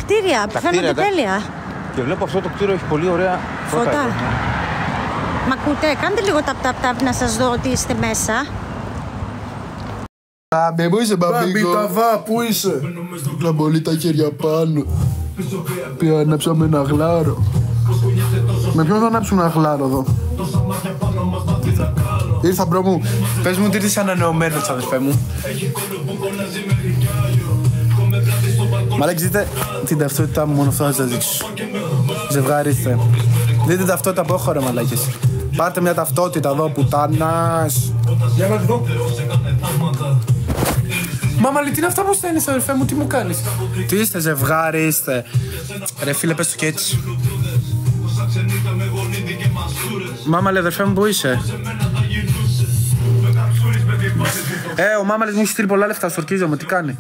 κτίρια που φαίνονται τέλεια. Και βλέπω αυτό το κτίριο έχει πολύ ωραία φώτα. Μ' ακούτε, κάντε λίγο ταπ να σας δω ότι είστε μέσα. Μπαμπή, πού είσαι μπαμπίκο? Ταβά, πού είσαι? Κλαμπολί τα χέρια πάνω. Πήγα ανάψαμε ένα γλάρο. Με ποιον θα ανάψουμε ένα γλάρο εδώ? Ήρθα μπρο μου. Πες μου ότι ήρθες ανανεωμένος, αδερφέ μου. Μαλάκες, δείτε την ταυτότητά μου, μόνο αυτό θα σας δείξω. Ζευγαρίστε. Δείτε την ταυτότητα που έχω, ρε μαλάκες. Πάρτε μια ταυτότητα εδώ, πουτάνας. Για να δω. Μάμα, λέει, τι είναι αυτά που στέλνεις, αδερφέ μου, τι μου κάνεις? Τι είστε, ζευγάρι είστε? Ρε φίλε, πες το και έτσι. Μάμα, λέει, αδερφέ μου, πού είσαι? Ο Μάμαλης μου έχει στείλει πολλά λεφτά, στορκίζομαι, τι κάνει?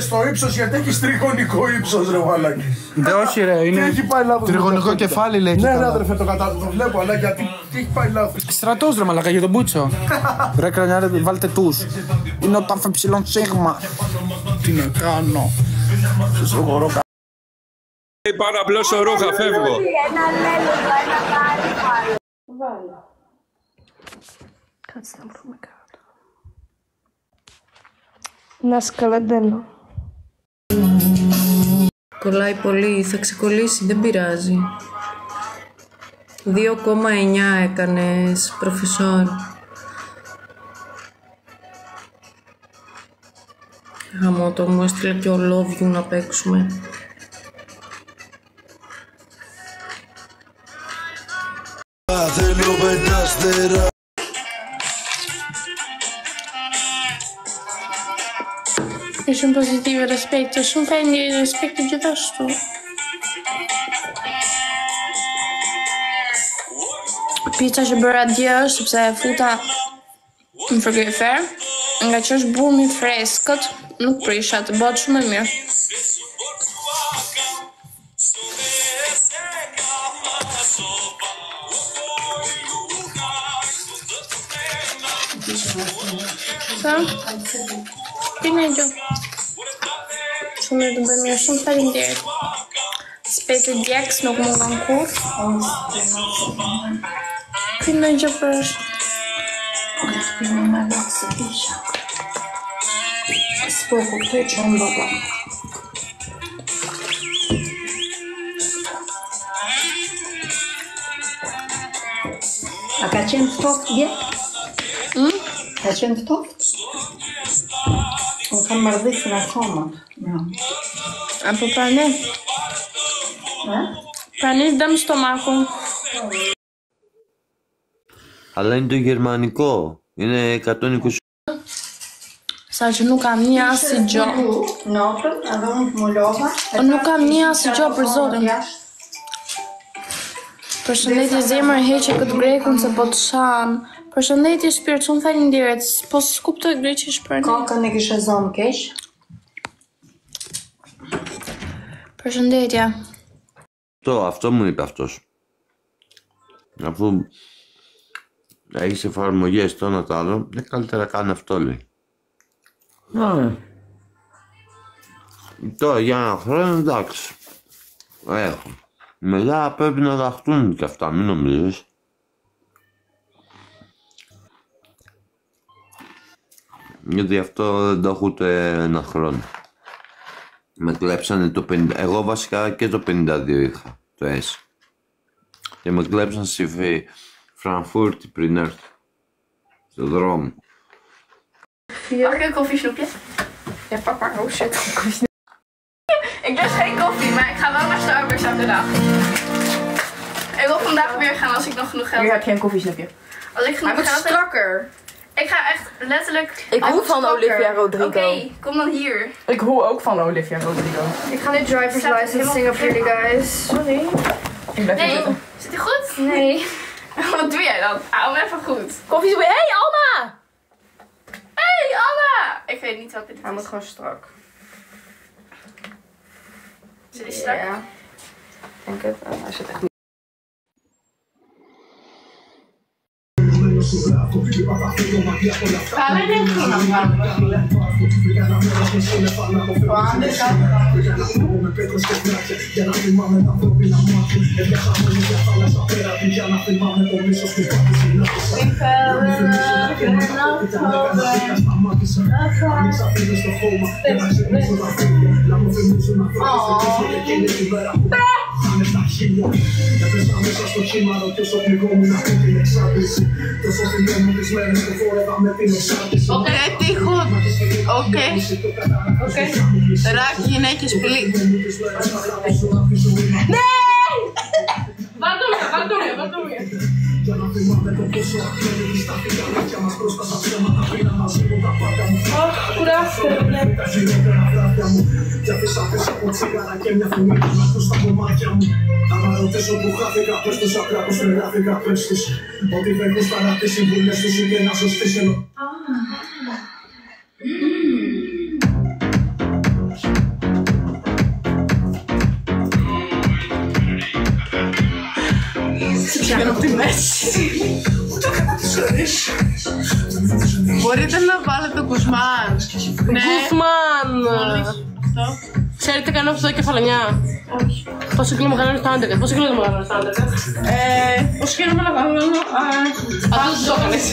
Στο ύψος, γιατί έχεις τριγωνικό ύψος, ρε μαλάκι. Όχι ρε, είναι... Τι έχει πάει λάθος? Τριγωνικό κεφάλι λέει. Ναι ρε αδερφέ, το βλέπω, αλλά γιατί, τι έχει πάει λάθος? Στρατός ρε μαλάκα, για τον Μπούτσο. Ρε κρανιάρε, βάλτε τους. Είναι ο τάφε ψηλόν σίγμα. Τι να κάνω? Σε σογορώ κα... Πάω να πλώσω ρούχα, φεύγω. Κάτσε να βρούμε κάτω. Να σκαλαντένω. Κολλάει πολύ, θα ξεκολλήσει, δεν πειράζει. 2,9 έκανες, προφεσόρ. Γαμώτο, μου έστειλε και ο love you να παίξουμε. Θέλω πεντάστερα. Deixa um positivo respeito, deixa um prendi respeito de resto. Pizza që bëra dje është sepse fruta në frigorifer, nga që është bumi freskët, nuk prisha, të bëhet shumë e mirë. Sa? Pine gjo. Shumë mirë të bëjmë mirë, shumë faleminderit. Spetë djeks nuk më kanë kur. Pine gjo për është. Pine me lakë se pisha. S'po ku të që në baba. A ka qenë ftoft dje? Ka qenë ftoft? Unë kam mërdhikë në thoma. Apo prane? Prane dëm stomakun. Αλλά είναι το γερμανικό. Είναι 120. Sa që nuk kam një asë gjo. Notën, edhe unë të mullova. Nuk kam një asë gjo për zotin. Përshëndetje zemër heqe këtë grekun se po të shanë. Përshëndetje shpirt, shumë faleminderit. Po s'kuptoj greqish për ne. Kokën e kishe zonë keq. Përshëndetje. Αυτό μου είπε αυτός. Αφού έχεις εφαρμογές το ένα το άλλο, καλύτερα κάνει αυτό λέει. Τώρα για ένα χρόνο εντάξει. Έχω. Μετά πρέπει να δαχτούν και αυτά, μην νομίζεις. Γιατί αυτό δεν το έχω ούτε ένα χρόνο. Με κλέψανε το 50, εγώ βασικά και το 52 είχα, το S. Και με κλέψαν στη Φραγκφούρτη πριν έρθω. Στο δρόμο. Mag ik een koffiesnoepje? Ja, pak maar. Oh shit, koffiesnoepje. Ik lust geen koffie, maar ik ga wel naar Starbucks elke dag. Ik wil vandaag weer gaan als ik nog genoeg geld heb. Hier heb je een koffiesnoepje. Als ik genoeg geld heb. Strakker. Ik ga echt letterlijk... Ik hou van Olivia Rodrigo. Oké, kom dan hier. Ik hou ook van Olivia Rodrigo. Ik ga nu driver's license zingen voor jullie guys. Sorry. Ik blijf Nee, zitten. zit hij goed? Nee. Wat doe jij dan? Hou hem even goed. Koffiesnoepje. Hey Anna! Hey Anna! Ik weet niet welke dit is. Hij moet gewoon strak. Zit hij strak? Ja. Denk het. Hij zit echt niet. Gaan we dit doen? Για να θυμάμαι τα ανθρώπινα μάτια. Έβγαζα μόνο για θάλασσα πέρα του. Για να θυμάμαι το μίσος που πάτε συνάντησα. Άνοιξα φίλες στο χώμα για να ξυπνήσω τα φίλια. Να μου θυμίζουν ανθρώπους και εκείνη την μέρα που πάνε στα χίλια. Έπεσα μέσα στο κύμαρο και όσο πληγόμουν από την εξάντληση. Τόσο θυμόμουν τις μέρες που φόρευα με την εξάντληση. Οκ, τείχο. Οκ. Ράκι, γυναίκες, πλή. Ναι! Βάλτο μία. Για να θυμάμαι το πόσο απλή στα φυγαλάκια μας μπροστά στα ψέματα. Πήρα μαζί μου τα πάντα μου. Τα χειρότερα βράδια μου. Κι αφήσα πίσω από τσίγαρα και μια φωνή που να ακούς στα κομμάτια μου. Αν ρωτήσω που χάθηκα, πες τους απλά πως τρεγάθηκα, πες τους. Ότι δεν κουστάρα τις συμβουλές τους και να σωστείς ενώ. Πιάνω από τη μέση. Μπορείτε να βάλετε το Κουσμάν. Κουσμάν! Ξέρετε κάνω αυτό το κεφαλανιά. Πόσο κιλό μεγαλώνει το άντρεκα. Πόσο κιλό μεγαλώνει το άντρεκα. Πόσο κιλό μεγαλώνω. Αυτό το έκανες.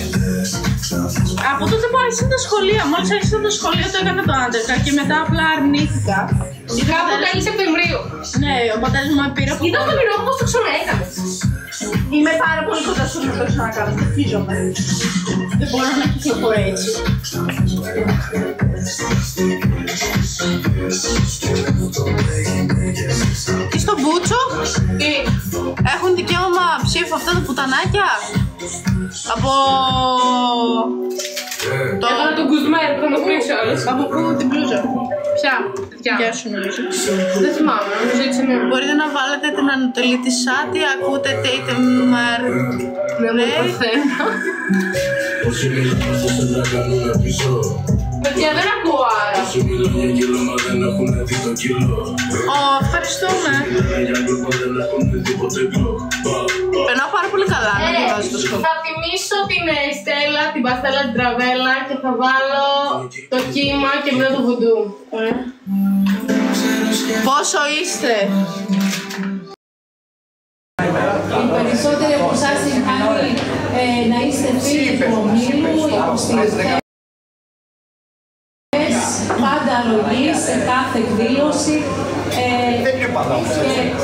Από τότε που άρχισα τα σχολεία. Μόλις άρχισα τα σχολεία το έκανα το άντρεκα και μετά απλά αρνήθηκα. Κάπου τέλη Σεπτεμβρίου. Ναι, ο πατέρας μου με πήρε από. Ήταν το μηνό πώς το ξαναέκανες. Είμαι πάρα πολύ κοντά στο να το ξανακάνω. Στοιχίζομαι. Δεν μπορώ να κυκλοφορώ έτσι. Τι στο Μπούτσο? Τι? Έχουν δικαίωμα ψήφου αυτά τα πουτανάκια? Από... Έβαλα τον Κουσμέρ που θα μας πρίξει όλες. Από πού την μπλούζα? Ποια? Γεια σου νομίζω. Δεν θυμάμαι, νομίζω έτσι είναι. Μπορείτε να βάλετε την Ανατολή της Σάτι, ακούτε Tate Mar. Ναι, παρθένα. Παιδιά, δεν ακούω άρα. Ευχαριστούμε. Περνάω πάρα πολύ καλά να διαβάζω το σχόλιο. Θα τιμήσω την Στέλλα, την Παστέλα, την Τραβέλα και θα βάλω το κύμα και μετά το βουντού. Πόσο είστε? Οι περισσότεροι από εσάς την κάνει να είστε φίλοι του ομίλου, υποστηρικτές, πάντα αλογείς σε κάθε εκδήλωση και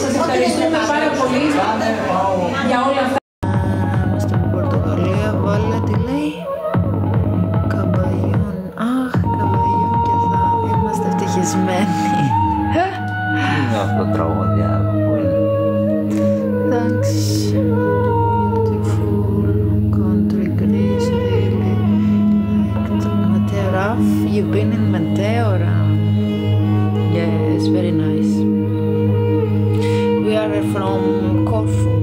σας ευχαριστούμε πάρα πολύ για όλα αυτά. Στην Πορτογαλία βάλε τι λέει Καμπαγιόν. Αχ, Καμπαγιόν και θα είμαστε ευτυχισμένοι. Είναι αυτό το τραγούδια πολύ. Thanks. Beautiful country, Greece, really liked Matera. You've been in Matera? Yes, very nice. We are from Corfu.